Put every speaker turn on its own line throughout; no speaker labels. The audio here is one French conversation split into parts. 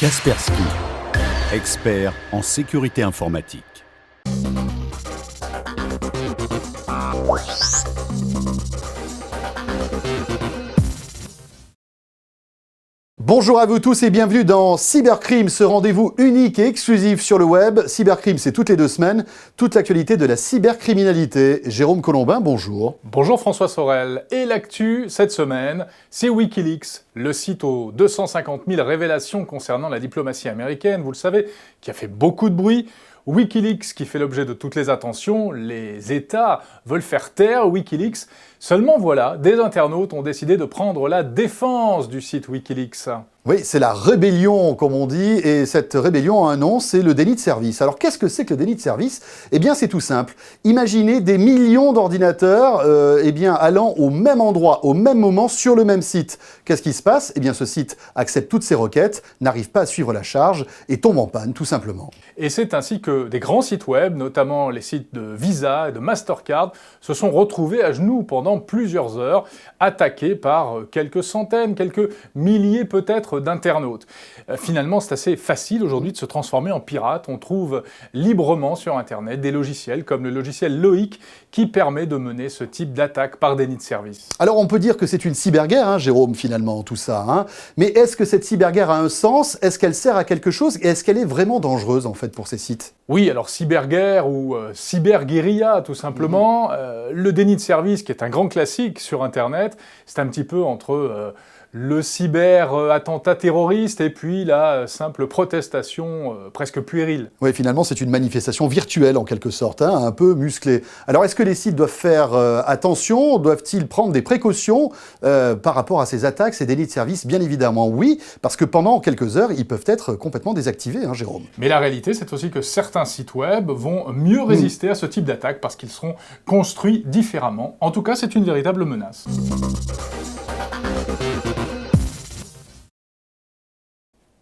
Kaspersky, expert en sécurité informatique.
Bonjour à vous tous et bienvenue dans Cybercrime, ce rendez-vous unique et exclusif sur le web. Cybercrime, c'est toutes les 2 semaines, toute l'actualité de la cybercriminalité. Jérôme Colombin, bonjour.
Bonjour François Sorel. Et l'actu, cette semaine, c'est Wikileaks, le site aux 250 000 révélations concernant la diplomatie américaine, vous le savez, qui a fait beaucoup de bruit. Wikileaks qui fait l'objet de toutes les attentions, les États veulent faire taire Wikileaks. Seulement voilà, des internautes ont décidé de prendre la défense du site Wikileaks.
Oui, c'est la rébellion, comme on dit, et cette rébellion a un nom, c'est le déni de service. Alors qu'est-ce que c'est que le déni de service ? Eh bien, c'est tout simple. Imaginez des millions d'ordinateurs allant au même endroit, au même moment, sur le même site. Qu'est-ce qui se passe ? Eh bien, ce site accepte toutes ces requêtes, n'arrive pas à suivre la charge et tombe en panne, tout simplement.
Et c'est ainsi que des grands sites web, notamment les sites de Visa et de Mastercard, se sont retrouvés à genoux pendant plusieurs heures, attaqués par quelques centaines, quelques milliers peut-être d'internautes. Finalement, c'est assez facile aujourd'hui de se transformer en pirate. On trouve librement sur Internet des logiciels comme le logiciel Loic qui permet de mener ce type d'attaque par déni de service.
Alors on peut dire que c'est une cyberguerre, Jérôme, finalement, tout ça. Mais est-ce que cette cyberguerre a un sens ? Est-ce qu'elle sert à quelque chose ? Et est-ce qu'elle est vraiment dangereuse, en fait, pour ces sites ?
Oui, alors cyberguerre ou cyberguérilla, tout simplement. Le déni de service, qui est un grand classique sur Internet, c'est un petit peu entre le cyber-attentat terroriste et puis la simple protestation presque puérile.
Oui, finalement, c'est une manifestation virtuelle, en quelque sorte, un peu musclée. Alors, est-ce que les sites doivent faire attention ? Doivent-ils prendre des précautions par rapport à ces attaques, ces délits de service ? Bien évidemment, oui, parce que pendant quelques heures, ils peuvent être complètement désactivés, Jérôme.
Mais la réalité, c'est aussi que certains sites web vont mieux résister à ce type d'attaque parce qu'ils seront construits différemment. En tout cas, c'est une véritable menace.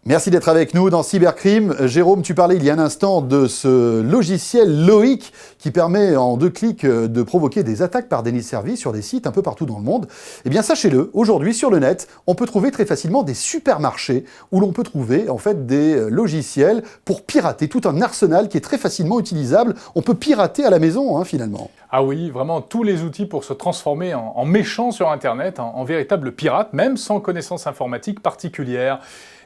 Merci d'être avec nous dans Cybercrime. Jérôme, tu parlais il y a un instant de ce logiciel Loic qui permet en 2 clics de provoquer des attaques par déni de service sur des sites un peu partout dans le monde. Eh bien, sachez-le, aujourd'hui sur le net, on peut trouver très facilement des supermarchés où l'on peut trouver en fait des logiciels pour pirater, tout un arsenal qui est très facilement utilisable. On peut pirater à la maison, finalement.
Ah oui, vraiment tous les outils pour se transformer en méchant sur Internet, en véritable pirate, même sans connaissance informatique particulière.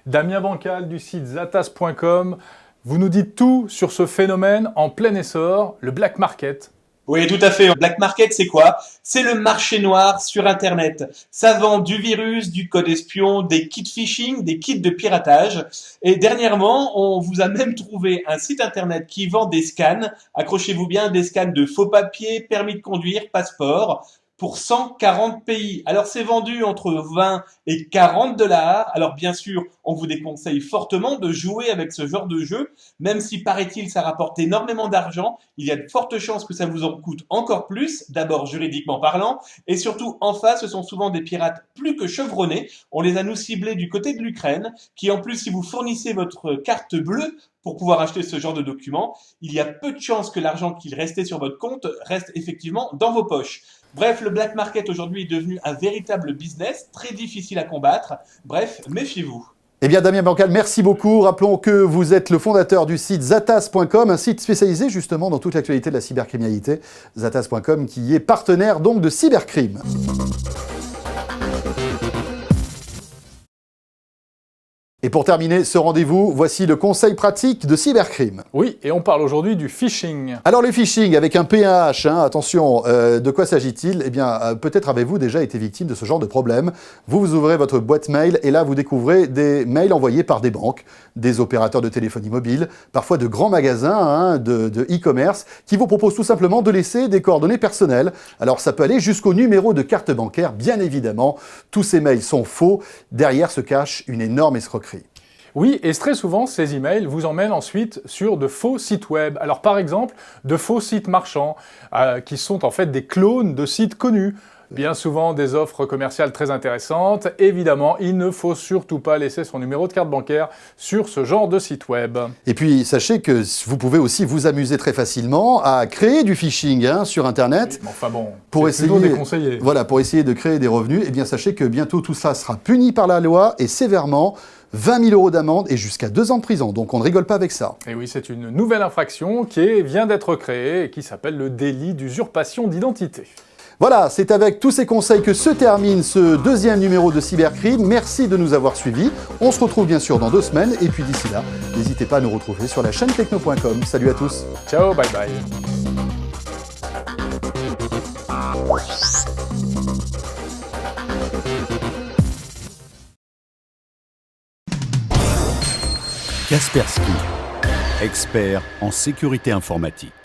Damien Bancal du site zatas.com, vous nous dites tout sur ce phénomène en plein essor, le black market.
Oui, tout à fait. Black market, c'est quoi ? C'est le marché noir sur Internet. Ça vend du virus, du code espion, des kits phishing, des kits de piratage. Et dernièrement, on vous a même trouvé un site Internet qui vend des scans. Accrochez-vous bien, des scans de faux papiers, permis de conduire, passeport, pour 140 pays. Alors c'est vendu entre 20 et 40 $. Alors bien sûr, on vous déconseille fortement de jouer avec ce genre de jeu, même si paraît-il ça rapporte énormément d'argent, il y a de fortes chances que ça vous en coûte encore plus, d'abord juridiquement parlant, et surtout en face ce sont souvent des pirates plus que chevronnés, on les a nous ciblés du côté de l'Ukraine, qui en plus si vous fournissez votre carte bleue, pour pouvoir acheter ce genre de documents, il y a peu de chances que l'argent qui restait sur votre compte reste effectivement dans vos poches. Bref, le black market aujourd'hui est devenu un véritable business, très difficile à combattre. Bref, méfiez-vous.
Eh bien, Damien Bancal, merci beaucoup. Rappelons que vous êtes le fondateur du site zatas.com, un site spécialisé justement dans toute l'actualité de la cybercriminalité. Zatas.com qui est partenaire donc de Cybercrime. Et pour terminer ce rendez-vous, voici le conseil pratique de Cybercrime.
Oui, et on parle aujourd'hui du phishing.
Alors le phishing avec un PH, attention, de quoi s'agit-il ? Eh bien, peut-être avez-vous déjà été victime de ce genre de problème. Vous ouvrez votre boîte mail et là vous découvrez des mails envoyés par des banques, des opérateurs de téléphonie mobile, parfois de grands magasins de e-commerce qui vous proposent tout simplement de laisser des coordonnées personnelles. Alors ça peut aller jusqu'au numéro de carte bancaire, bien évidemment. Tous ces mails sont faux. Derrière se cache une énorme escroquerie.
Oui, et très souvent, ces emails vous emmènent ensuite sur de faux sites web. Alors par exemple, de faux sites marchands, qui sont en fait des clones de sites connus. Bien souvent, des offres commerciales très intéressantes. Évidemment, il ne faut surtout pas laisser son numéro de carte bancaire sur ce genre de site web.
Et puis, sachez que vous pouvez aussi vous amuser très facilement à créer du phishing sur Internet.
Oui, mais enfin bon,
pour
c'est plutôt déconseillé.
Voilà, pour essayer de créer des revenus. Eh bien, sachez que bientôt, tout ça sera puni par la loi et sévèrement. 20 000 € d'amende et jusqu'à 2 ans de prison. Donc on ne rigole pas avec ça.
Et oui, c'est une nouvelle infraction qui vient d'être créée et qui s'appelle le délit d'usurpation d'identité.
Voilà, c'est avec tous ces conseils que se termine ce 2e numéro de Cybercrime. Merci de nous avoir suivis. On se retrouve bien sûr dans 2 semaines. Et puis d'ici là, n'hésitez pas à nous retrouver sur la chaîne techno.com. Salut à tous.
Ciao, bye bye.
Kaspersky, expert en sécurité informatique.